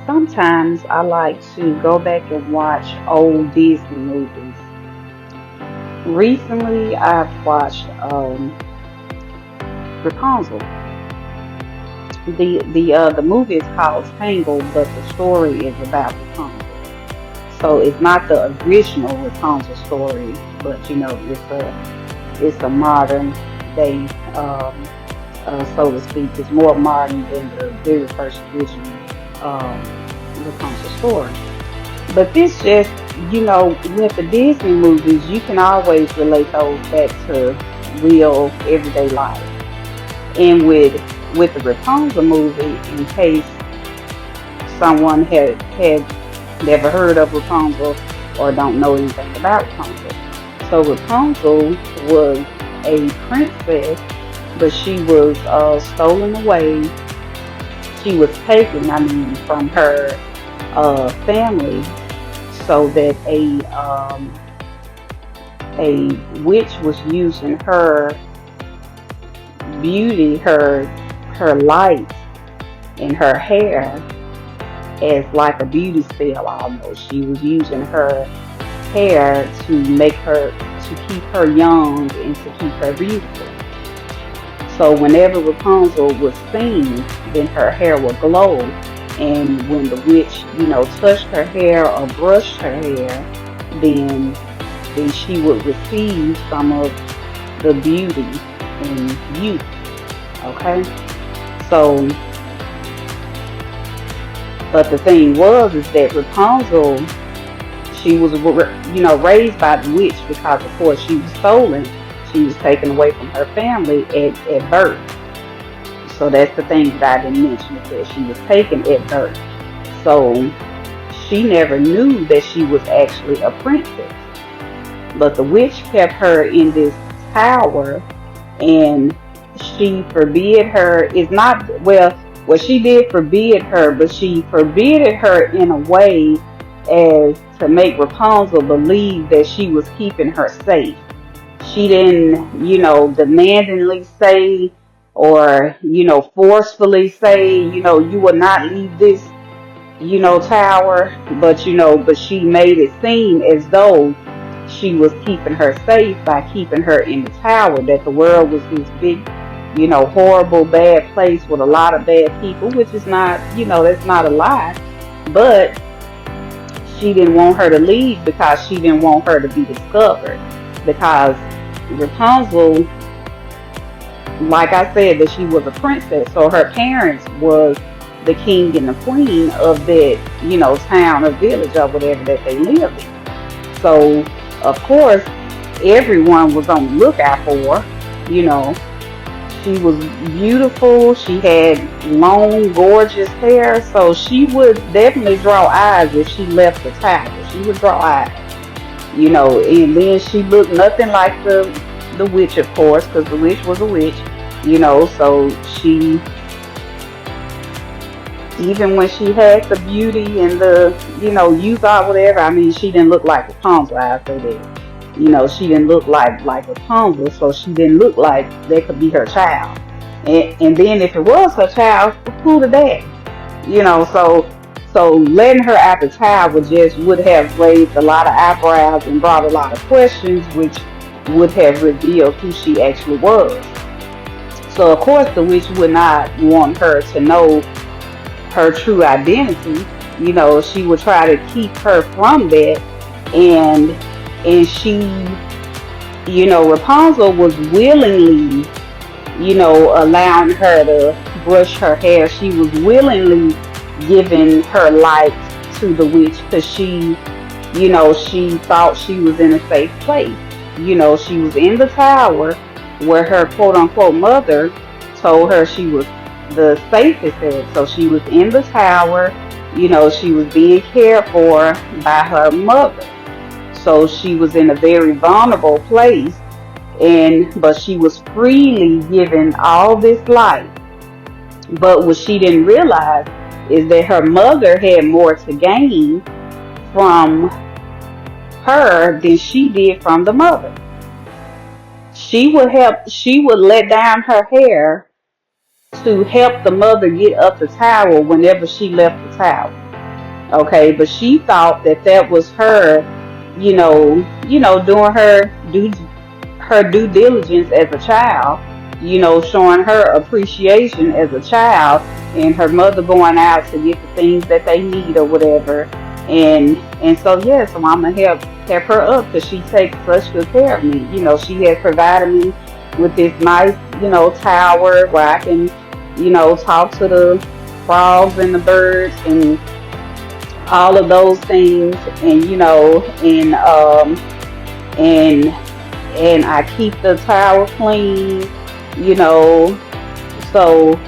Sometimes I like to go back and watch old Disney movies. Recently, I've watched Rapunzel. The movie is called Tangled, but the story is about Rapunzel. So it's not the original Rapunzel story, but it's a modern day, so to speak. It's more modern than the very first original um, Rapunzel story. But this just, with the Disney movies, you can always relate those back to real everyday life. And with the Rapunzel movie, in case someone had never heard of Rapunzel or don't know anything about Rapunzel. So Rapunzel was a princess, but she was stolen away. She was taken, from her family, so that a witch was using her beauty, her light, and her hair as like a beauty spell almost. She was using her hair to keep her young and to keep her beautiful. So whenever Rapunzel was seen, then her hair would glow. And when the witch, touched her hair or brushed her hair, then then she would receive some of the beauty and youth. Okay? So, but the thing was is that Rapunzel, she was, raised by the witch because, of course, she was stolen. She was taken away from her family at birth. So that's the thing that I didn't mention, is that she was taken at birth. So she never knew that she was actually a princess. But the witch kept her in this tower, and she forbid her. Is not well, she did forbid her, but she forbid her in a way as to make Rapunzel believe that she was keeping her safe. She didn't, demandingly say, or, forcefully say, you will not leave this, tower, but she made it seem as though she was keeping her safe by keeping her in the tower, that the world was this big, horrible, bad place with a lot of bad people, which is not, that's not a lie. But she didn't want her to leave because she didn't want her to be discovered. Because Rapunzel, like I said, that she was a princess, so her parents was the king and the queen of that, town or village or whatever that they lived in. So, of course, everyone was on the lookout for her. She was beautiful. She had long, gorgeous hair, so she would definitely draw eyes if she left the tower. She would draw eyes, and then she looked nothing like the witch, of course, because the witch was a witch, so she, even when she had the beauty and the, youth or whatever, she didn't look like Rapunzel, I say that. She didn't look like Rapunzel, so she didn't look like that could be her child. And then if it was her child, who the dad? So letting her out the tower would have raised a lot of eyebrows and brought a lot of questions, which would have revealed who she actually was. So of course the witch would not want her to know her true identity. She would try to keep her from that, and she, Rapunzel was willingly, allowing her to brush her hair. She was willingly giving her life to the witch because she thought she was in a safe place. She was in the tower where her quote unquote mother told her she was the safest at. So she was in the tower, she was being cared for by her mother. So she was in a very vulnerable place, but she was freely given all this life. But what she didn't realize is that her mother had more to gain from her than she did from the mother. She would let down her hair to help the mother get up the tower whenever she left the tower. Okay, but she thought that that was her, doing her due diligence as a child, showing her appreciation as a child, and her mother going out to get the things that they need or whatever. And so yeah, so I'm gonna help her up because she takes such good care of me. She has provided me with this nice, tower where I can, talk to the frogs and the birds and all of those things, and and I keep the tower clean, you know. So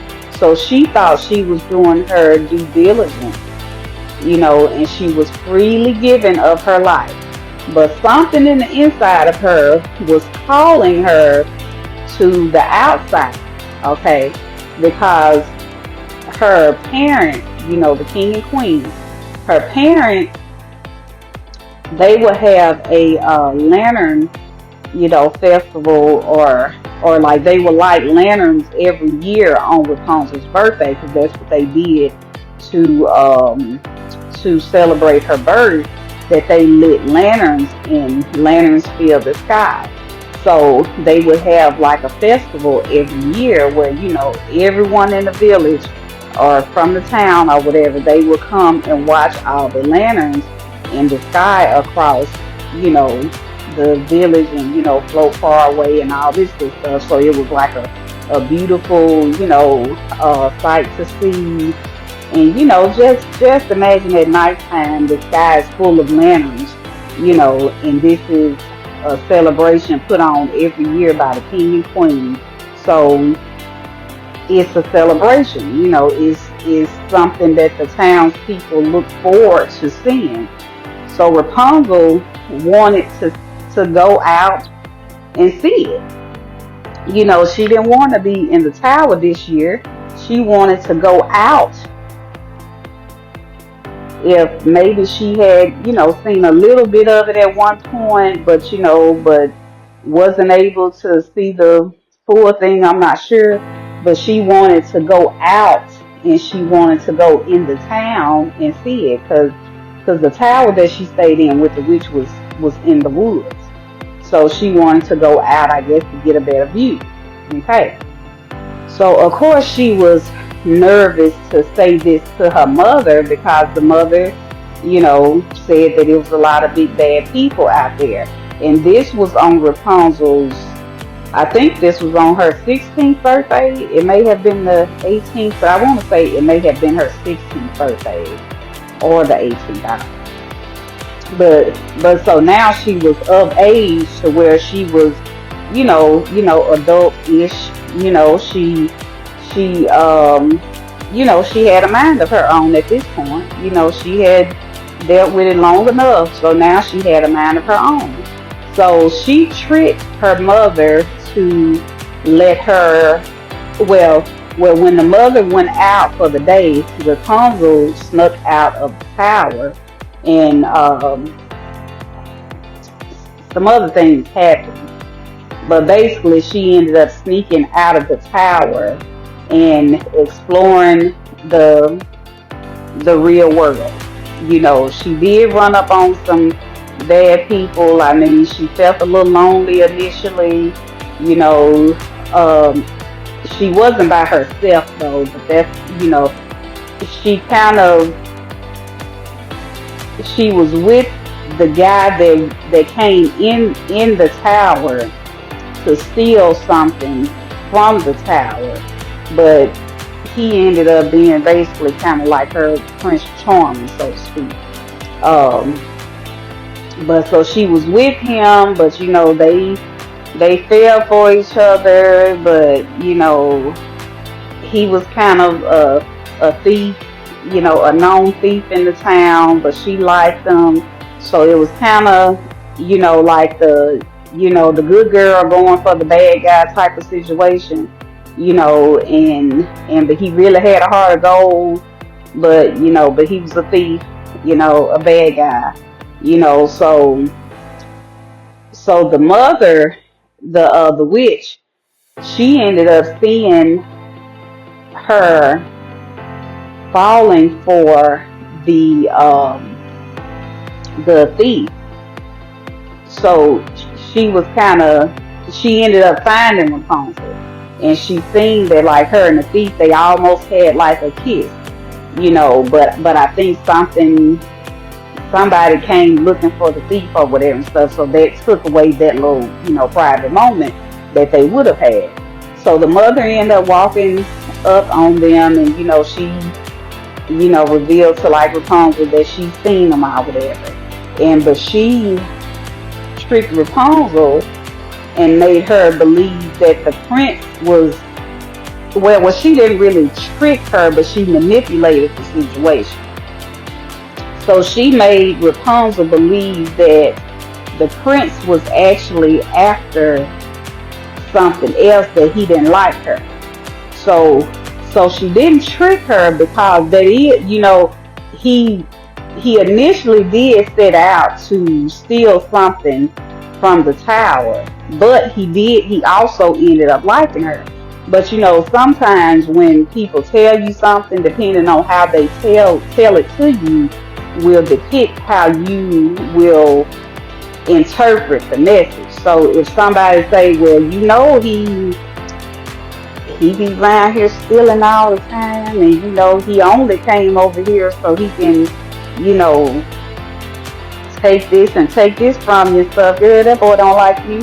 she thought she was doing her due diligence, and she was freely giving of her life. But something in the inside of her was calling her to the outside, okay? Because her parents, the king and queen, her parents, they would have a lantern, festival, or like they would light lanterns every year on Rapunzel's birthday because that's what they did to celebrate her birth. That they lit lanterns and lanterns filled the sky. So they would have like a festival every year where everyone in the village or from the town or whatever, they would come and watch all the lanterns in the sky across you know the village and float far away and all this good stuff. So it was like a beautiful sight to see. And just imagine at nighttime the sky is full of lanterns, and this is a celebration put on every year by the king and queen. So it's a celebration, is something that the townspeople look forward to seeing. So Rapunzel wanted to go out and see it. She didn't want to be in the tower this year. She wanted to go out. If maybe she had, seen a little bit of it at one point, but wasn't able to see the full thing, I'm not sure. But she wanted to go out and she wanted to go in the town and see it because the tower that she stayed in with the witch was in the woods. So she wanted to go out, I guess, to get a better view. Okay. So of course she was nervous to say this to her mother because the mother, said that it was a lot of big bad people out there. And this was on Rapunzel's, I think this was on her 16th birthday. It may have been the 18th, but I want to say it may have been her 16th birthday or the 18th. I don't know. But so now she was of age to where she was, adult-ish. She had a mind of her own at this point. She had dealt with it long enough, so now she had a mind of her own. So she tricked her mother to let her, well, when the mother went out for the day, Rapunzel snuck out of the tower, and some other things happened. But basically, she ended up sneaking out of the tower and exploring the real world. She did run up on some bad people. I mean, she felt a little lonely initially. You know, um, she wasn't by herself though, but she kind of she was with the guy that came in the tower to steal something from the tower, but he ended up being basically kind of like her Prince Charming, so to speak. Um, but so she was with him, but they fell for each other, but he was kind of a thief, a known thief in the town, but she liked him. So it was kind of, like the good girl going for the bad guy type of situation, and but he really had a heart of gold, but he was a thief, a bad guy, so the mother, the witch, she ended up seeing her falling for the thief. So she was kind of, she ended up finding Rapunzel, and she seen that like her and the thief, they almost had like a kiss, but I think somebody came looking for the thief or whatever and stuff, so that took away that little, private moment that they would have had. So the mother ended up walking up on them, and she, revealed to like Rapunzel that she seen them or whatever. But she tricked Rapunzel and made her believe that the prince was, well, she didn't really trick her, but she manipulated the situation. So she made Rapunzel believe that the prince was actually after something else, that he didn't like her. So she didn't trick her, because that is, he he initially did set out to steal something from the tower, but he also ended up liking her. But sometimes when people tell you something, depending on how they tell it to you, will depict how you will interpret the message. So if somebody say, well, he be around here stealing all the time, and he only came over here so he can, you know, take this and take this from you and stuff. Girl, that boy don't like you.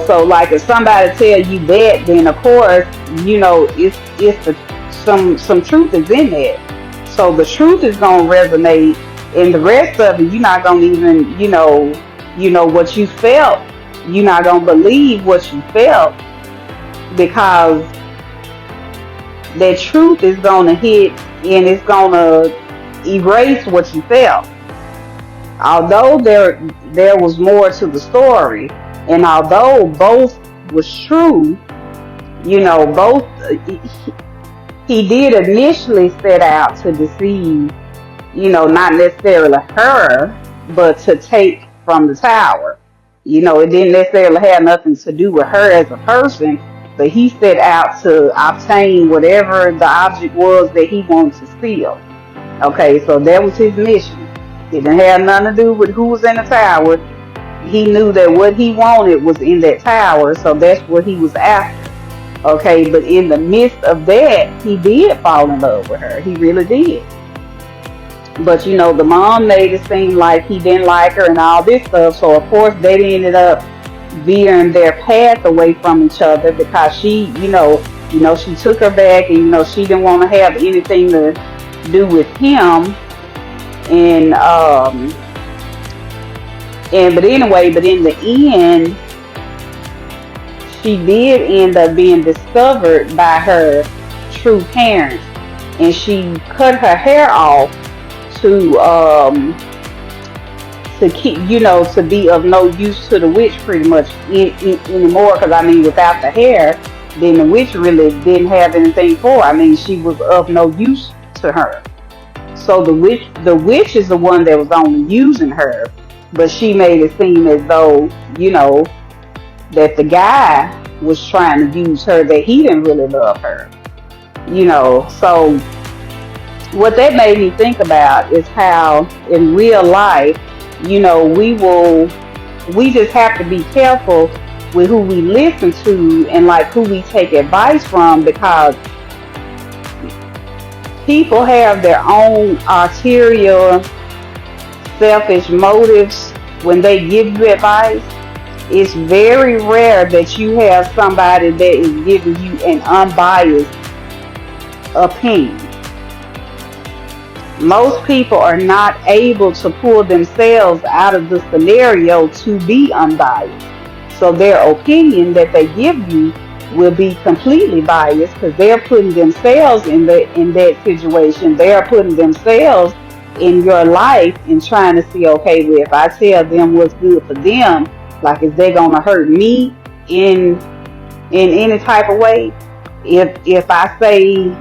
So like if somebody tell you that, then of course, some truth is in that. So the truth is gonna resonate, and the rest of it, you're not gonna even, what you felt. You're not gonna believe what you felt, because that truth is gonna hit and it's gonna erase what you felt. Although there was more to the story, and although both was true, both he did initially set out to deceive, not necessarily her, but to take from the tower. It didn't necessarily have nothing to do with her as a person, but he set out to obtain whatever the object was that he wanted to steal. Okay, so that was his mission. It didn't have nothing to do with who was in the tower. He knew that what he wanted was in that tower, so that's what he was after. Okay, but in the midst of that, he did fall in love with her. He really did. But the mom made it seem like he didn't like her and all this stuff. So of course they ended up veering their path away from each other, because she, she took her back, and she didn't want to have anything to do with him. But anyway, but in the end, she did end up being discovered by her true parents, and she cut her hair off to keep, to be of no use to the witch pretty much anymore. Because I mean, without the hair, then the witch really didn't have anything for her. I mean, she was of no use to her. So the witch is the one that was only using her, but she made it seem as though, that the guy was trying to use her, that he didn't really love her. So what that made me think about is how in real life, we just have to be careful with who we listen to, and like who we take advice from, because people have their own ulterior, selfish motives when they give you advice. It's very rare that you have somebody that is giving you an unbiased opinion. Most people are not able to pull themselves out of the scenario to be unbiased. So their opinion that they give you will be completely biased, because they're putting themselves in that situation. They are putting themselves in your life and trying to see, okay, well, if I tell them what's good for them, like, is they gonna hurt me in any type of way? If I say,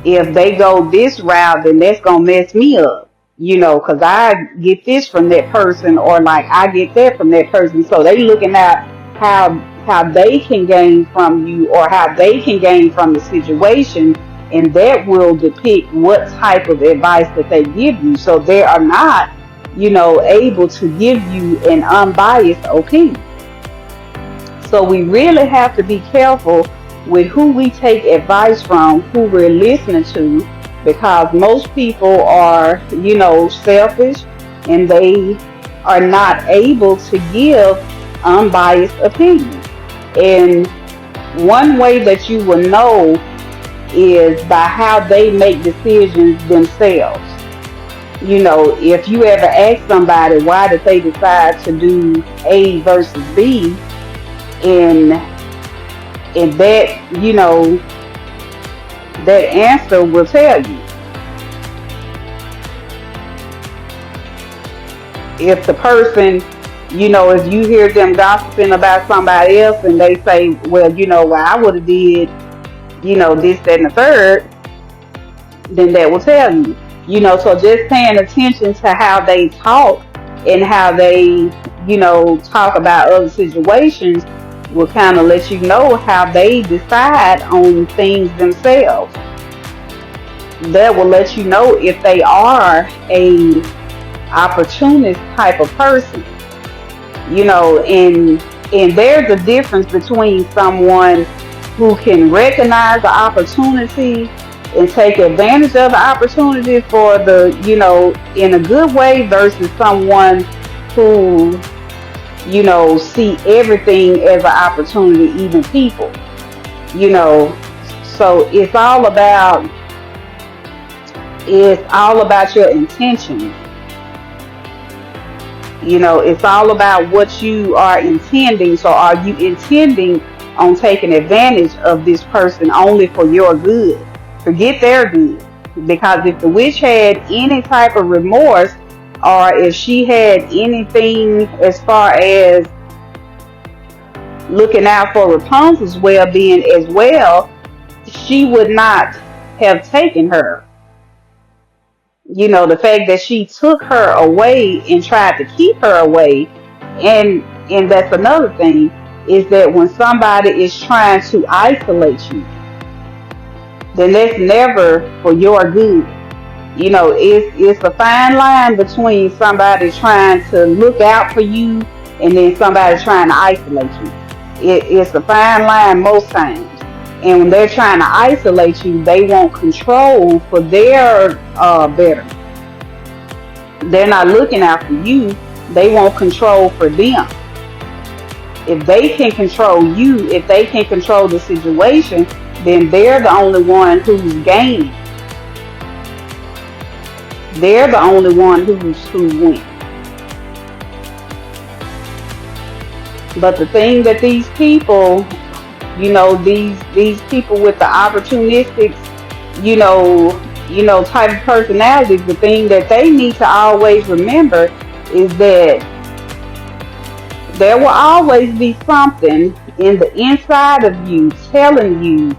if they go this route, then that's gonna mess me up, because I get this from that person, or like I get that from that person. So they looking at how they can gain from you or how they can gain from the situation, and that will depict what type of advice that they give you. So they are not, able to give you an unbiased opinion. So we really have to be careful with who we take advice from, who we're listening to, because most people are, selfish, and they are not able to give unbiased opinions. And one way that you will know is by how they make decisions themselves. If you ever ask somebody why did they decide to do A versus B, and that, that answer will tell you. If the person, if you hear them gossiping about somebody else and they say, well, well, I would have did, this, that, and the third, then that will tell you. So just paying attention to how they talk and how they, talk about other situations will kind of let you know how they decide on things themselves. That will let you know if they are a opportunist type of person. And there's a difference between someone who can recognize the opportunity and take advantage of the opportunity for the, in a good way, versus someone who, see everything as an opportunity, even people. So it's all about your intentions. It's all about what you are intending. So are you intending on taking advantage of this person only for your good? Forget their good. Because if the witch had any type of remorse, or if she had anything as far as looking out for Rapunzel's well-being as well, she would not have taken her. The fact that she took her away and tried to keep her away, and that's another thing, is that when somebody is trying to isolate you, then that's never for your good. It's a fine line between somebody trying to look out for you and then somebody trying to isolate you. It's a fine line most times. And when they're trying to isolate you, they want control for their betterment. They're not looking out for you. They want control for them. If they can control you, if they can control the situation, then they're the only one who's gaining. They're the only one who wins. But the thing that these people, these people with the opportunistic, type of personalities, the thing that they need to always remember is that there will always be something in the inside of you telling you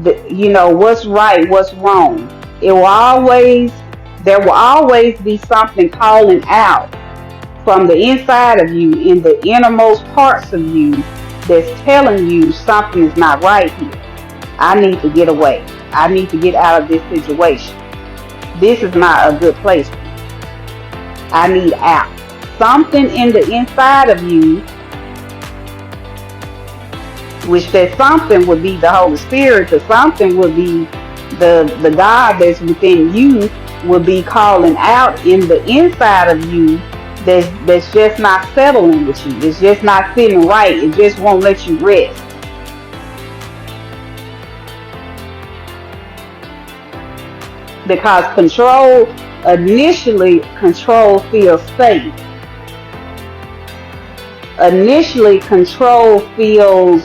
that, what's right, what's wrong. There will always be something calling out from the inside of you, in the innermost parts of you, that's telling you something is not right here. I need to get away. I need to get out of this situation. This is not a good place for me. I need out. Something in the inside of you, which that something would be the Holy Spirit, or something would be the God that's within you, would be calling out in the inside of you, that's just not settling with you. It's just not sitting right. It just won't let you rest. Because initially control feels safe. Initially control feels,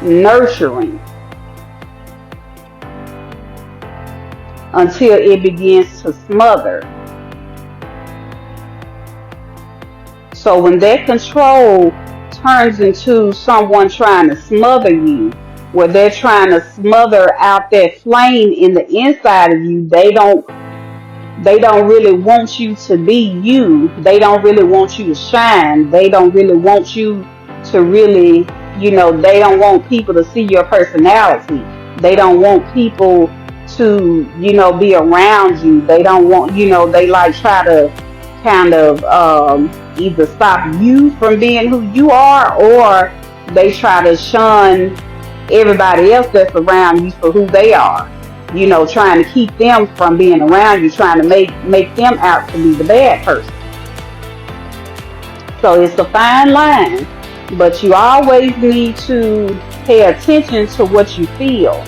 nurturing, until it begins to smother. So when that control turns into someone trying to smother you, where they're trying to smother out that flame in the inside of you, they don't really want you to be you. They don't really want you to shine. They don't really want you to really, they don't want people to see your personality. They don't want people to, be around you. They don't want, they like try to kind of either stop you from being who you are, or they try to shun everybody else that's around you for who they are. Trying to keep them from being around you, trying to make them out to be the bad person. So it's a fine line, but you always need to pay attention to what you feel.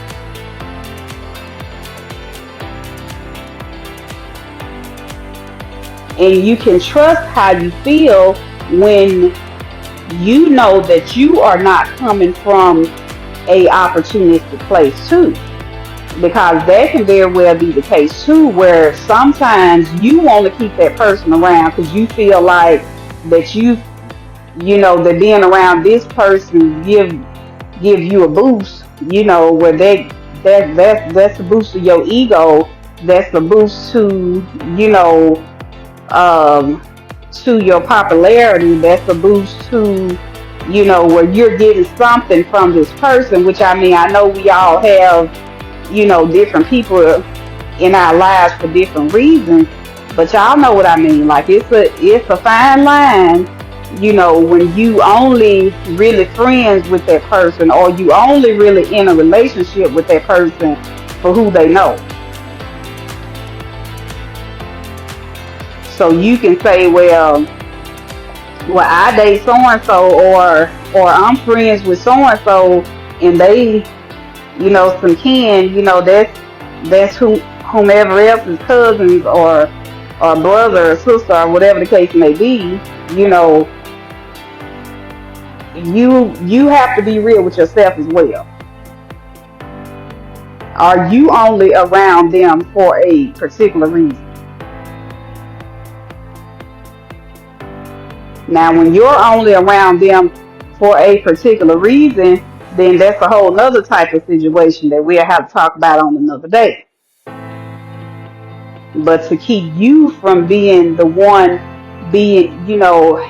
And you can trust how you feel when you know that you are not coming from a opportunistic place too. Because that can very well be the case too, where sometimes you want to keep that person around because you feel like that that being around this person give you a boost, where that's a boost to your ego, that's a boost um, to your popularity, that's a boost to, where you're getting something from this person, which I mean, I know we all have, different people in our lives for different reasons, but y'all know what I mean. Like it's a fine line, when you only really friends with that person, or you only really in a relationship with that person for who they know. So you can say, well, I date so and so, or I'm friends with so and so, and they, some kin, that's whomever else's cousins or brother or sister or whatever the case may be. You have to be real with yourself as well. Are you only around them for a particular reason? Now, when you're only around them for a particular reason, then that's a whole nother type of situation that we'll have to talk about on another day. But to keep you from being the one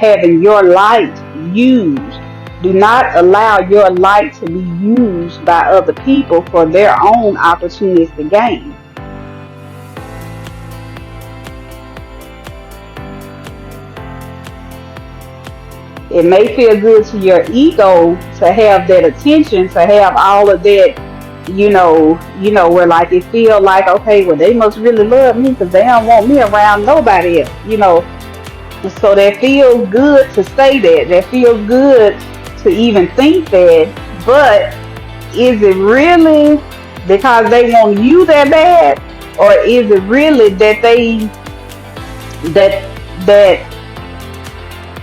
having your light used, do not allow your light to be used by other people for their own opportunistic gain. It may feel good to your ego to have that attention, to have all of that, where like it feel like, okay, well, they must really love me because they don't want me around nobody else. So that feels good to say that. That feels good to even think that. But is it really because they want you that bad, or is it really that that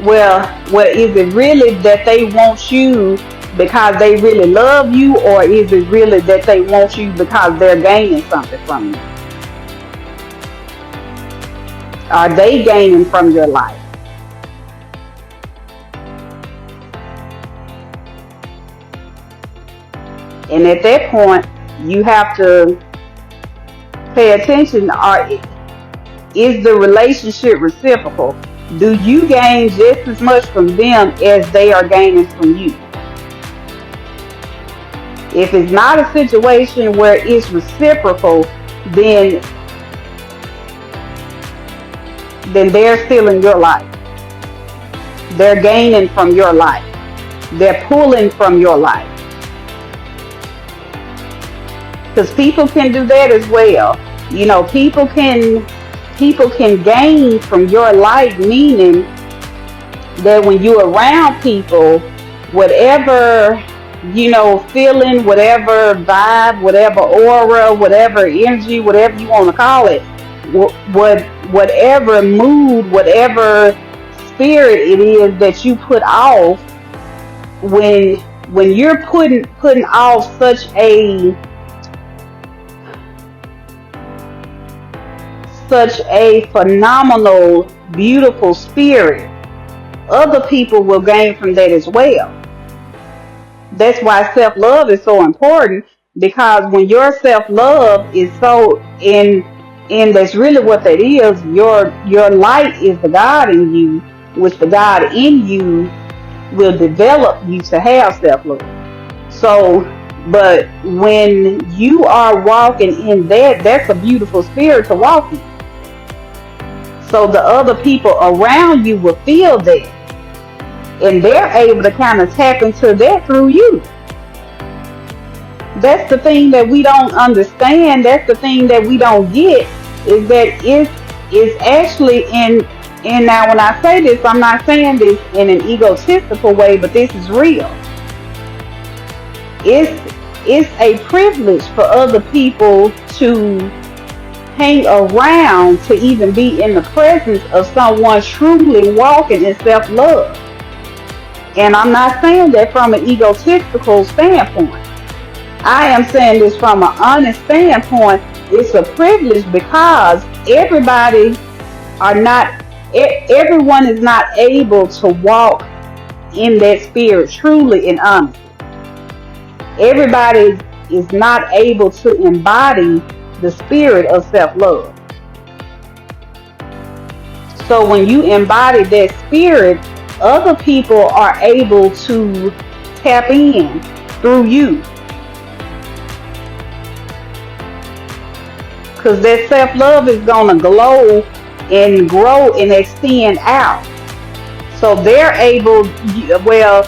well, is it really that they want you because they really love you, or is it really that they want you because they're gaining something from you? Are they gaining from your life? And at that point, you have to pay attention. Is the relationship reciprocal? Do you gain just as much from them as they are gaining from you? If it's not a situation where it's reciprocal, then they're still in your life. They're gaining from your life. They're pulling from your life. Because people can do that as well. People can gain from your life, meaning that when you're around people, whatever feeling, whatever vibe, whatever aura, whatever energy, whatever you want to call it, whatever mood, whatever spirit it is that you put off, when you're putting off such a phenomenal, beautiful spirit, other people will gain from that as well. That's why self-love is so important, because when your self-love is so in that's really what that is. Your light is the God in you, which the God in you will develop you to have self-love. So, but when you are walking in that, that's a beautiful spirit to walk in. So the other people around you will feel that, and they're able to kind of tap into that through you. That's the thing that we don't understand. That's the thing that we don't get, is that it's actually in. And now when I say this, I'm not saying this in an egotistical way, but this is real. It's it's a privilege for other people to hang around, to even be in the presence of someone truly walking in self-love. And I'm not saying that from an egotistical standpoint. I am saying this from an honest standpoint. It's a privilege because everyone is not able to walk in that spirit truly and honestly. Everybody is not able to embody the spirit of self-love. So when you embody that spirit, other people are able to tap in through you. Because that self-love is going to glow and grow and extend out. So they're able, well,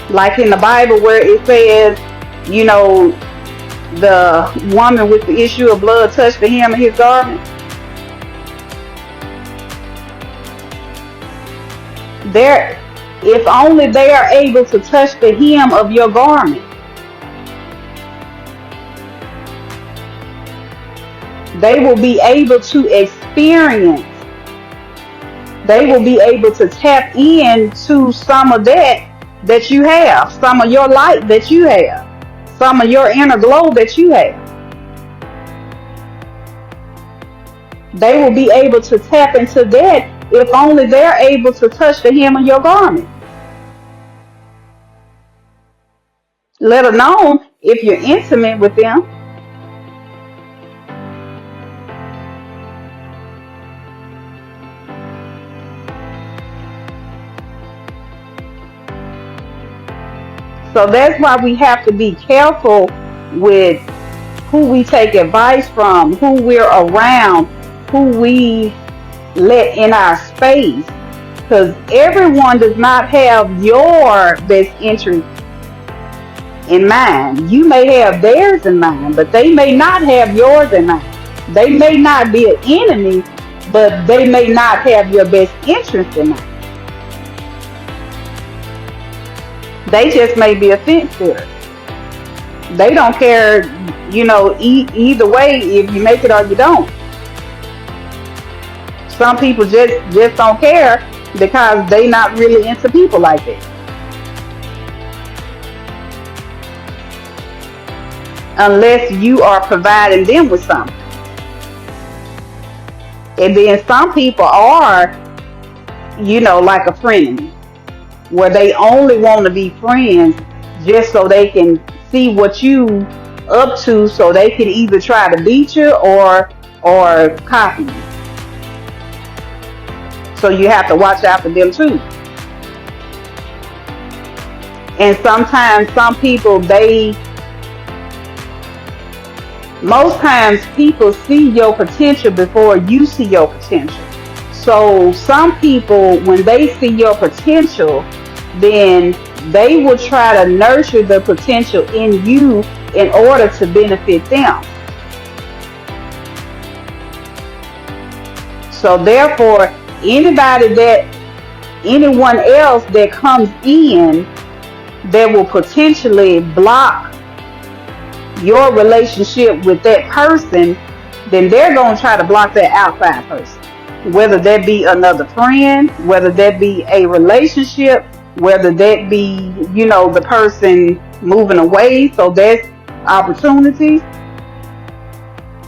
like in the Bible where it says, the woman with the issue of blood touched the hem of his garment. If only they are able to touch the hem of your garment, they will be able to experience, they will be able to tap into some of that you have, some of your light that you have, some of your inner glow that you have. They will be able to tap into that if only they're able to touch the hem of your garment. Let alone if you're intimate with them. So that's why we have to be careful with who we take advice from, who we're around, who we let in our space. Because everyone does not have your best interest in mind. You may have theirs in mind, but they may not have yours in mind. They may not be an enemy, but they may not have your best interest in mind. They just may be a fence sitter. They don't care, either way if you make it or you don't. Some people just don't care because they not really into people like that. Unless you are providing them with something. And then some people are, like a frenemy, where they only want to be friends just so they can see what you up to, so they can either try to beat you or copy you. So you have to watch out for them too. And sometimes some people, most times people see your potential before you see your potential. So some people, when they see your potential, then they will try to nurture the potential in you in order to benefit them. So therefore, anyone else that comes in that will potentially block your relationship with that person, then they're going to try to block that outside person. Whether that be another friend, whether that be a relationship, whether that be, the person moving away, so that's opportunities.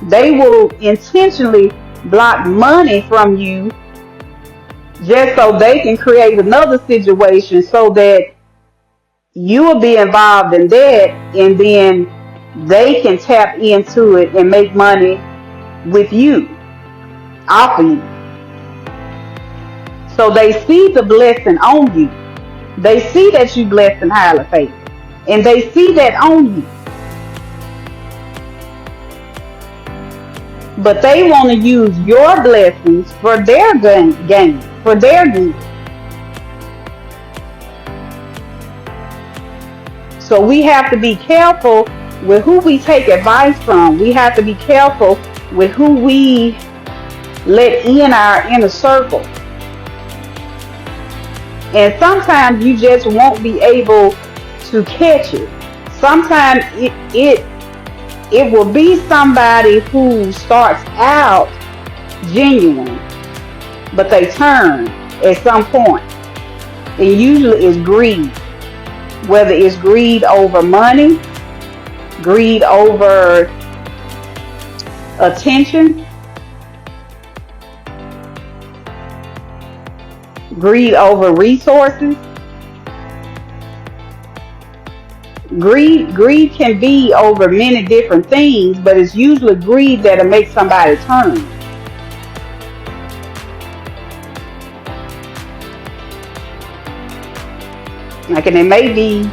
They will intentionally block money from you just so they can create another situation so that you will be involved in that, and then they can tap into it and make money with you, off of you. So they see the blessing on you. They see that you blessed and highly favored. And they see that on you. But they want to use your blessings for their gain, for their good. So we have to be careful with who we take advice from. We have to be careful with who we let in our inner circle. And sometimes you just won't be able to catch it. Sometimes it will be somebody who starts out genuine, but they turn at some point. And usually it's greed. Whether it's greed over money, greed over attention, greed over resources. Greed can be over many different things, but it's usually greed that'll make somebody turn. Like, and it may be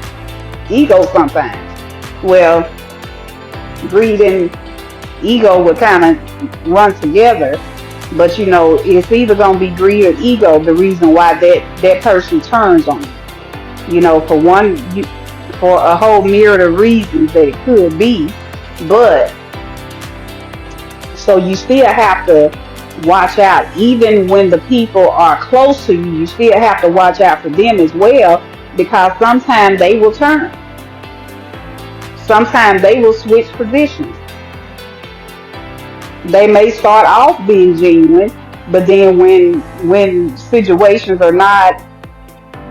ego sometimes. Well, greed and ego would kind of run together, but it's either going to be greed or ego the reason why that person turns on you. For a whole myriad of reasons that it could be, but so you still have to watch out. Even when the people are close to you, you still have to watch out for them as well, because sometimes they will turn. Sometimes they will switch positions. They may start off being genuine, but then when situations are not,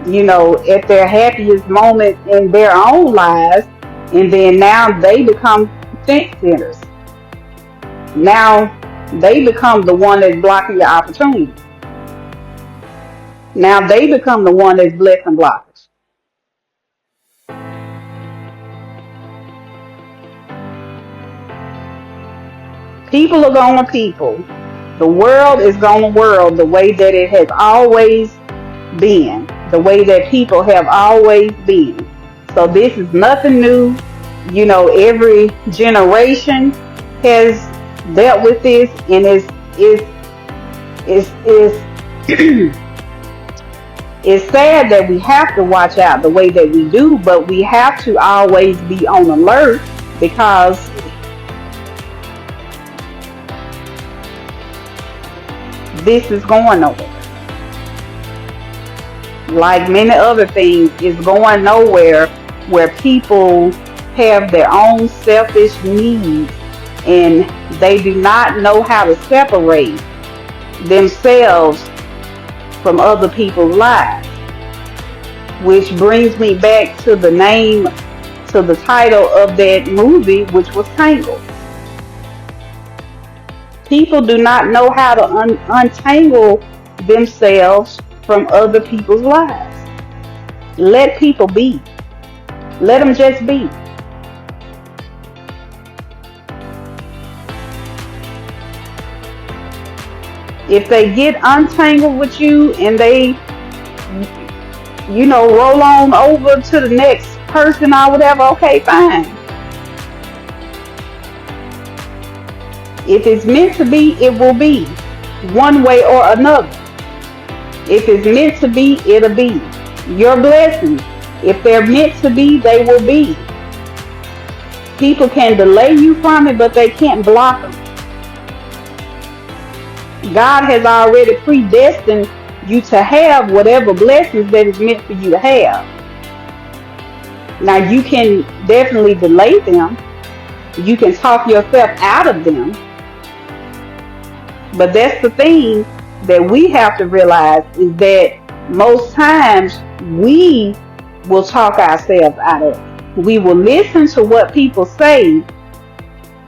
at their happiest moment in their own lives, and then now they become fence sitters. Now they become the one that's blocking your opportunity. Now they become the one that's blessing blockers. People are going to people. The world is going to world the way that it has always been. The way that people have always been. So this is nothing new. Every generation has dealt with this, and it's sad that we have to watch out the way that we do, but we have to always be on alert, because this is going nowhere. Like many other things, it's going nowhere, where people have their own selfish needs and they do not know how to separate themselves from other people's lives. Which brings me back to the title of that movie, which was Tangled. People do not know how to untangle themselves from other people's lives. Let people be. Let them just be. If they get untangled with you and they, roll on over to the next person or whatever, okay, fine. If it's meant to be, it will be, one way or another. If it's meant to be, it'll be. Your blessings, if they're meant to be, they will be. People can delay you from it, but they can't block them. God has already predestined you to have whatever blessings that is meant for you to have. Now, you can definitely delay them. You can talk yourself out of them. But that's the thing that we have to realize, is that most times we will talk ourselves out of it. We will listen to what people say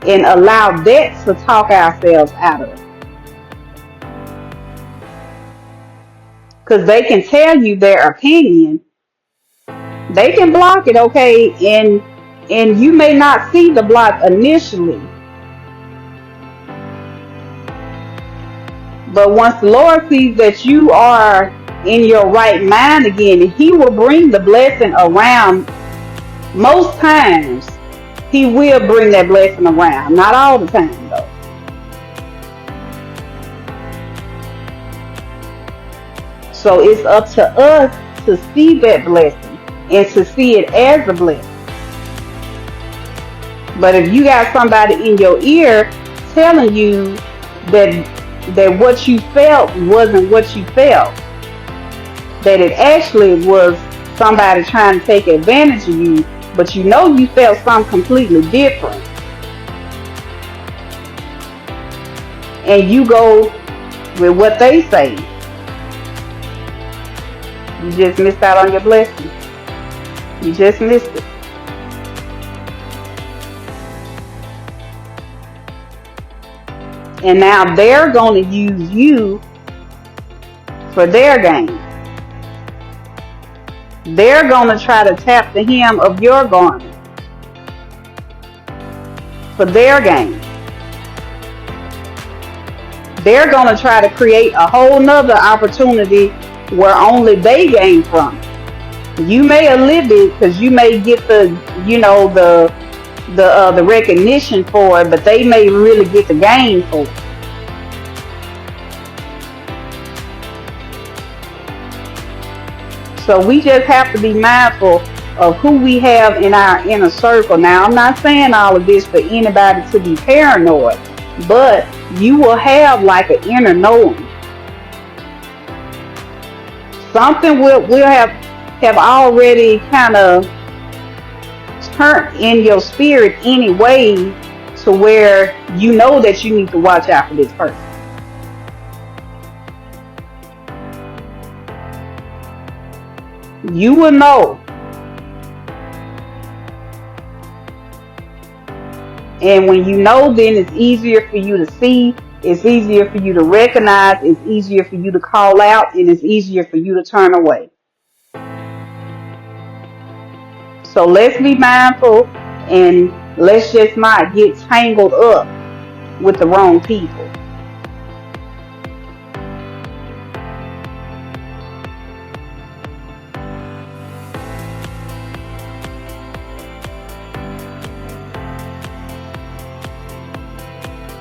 and allow that to talk ourselves out of it. Because they can tell you their opinion. They can block it, okay, and you may not see the block initially. But once the Lord sees that you are in your right mind again, and he will bring the blessing around. Most times he will bring that blessing around, not all the time though. So it's up to us to see that blessing and to see it as a blessing. But if you got somebody in your ear telling you that what you felt wasn't what you felt, that it actually was somebody trying to take advantage of you, but you know you felt something completely different, and you go with what they say, you just missed out on your blessing. You just missed it. And now they're going to use you for their gain. They're going to try to tap the hem of your garment for their gain. They're going to try to create a whole nother opportunity where only they gain from it. You may have lived it because you may get the recognition for it, but they may really get the gain for it. So we just have to be mindful of who we have in our inner circle. Now, I'm not saying all of this for anybody to be paranoid, but you will have like an inner knowing. Something will have already kind of turned in your spirit anyway, to where you know that you need to watch out for this person. You will know. And when you know, then it's easier for you to see, it's easier for you to recognize, it's easier for you to call out, and it's easier for you to turn away. So let's be mindful, and let's just not get tangled up with the wrong people.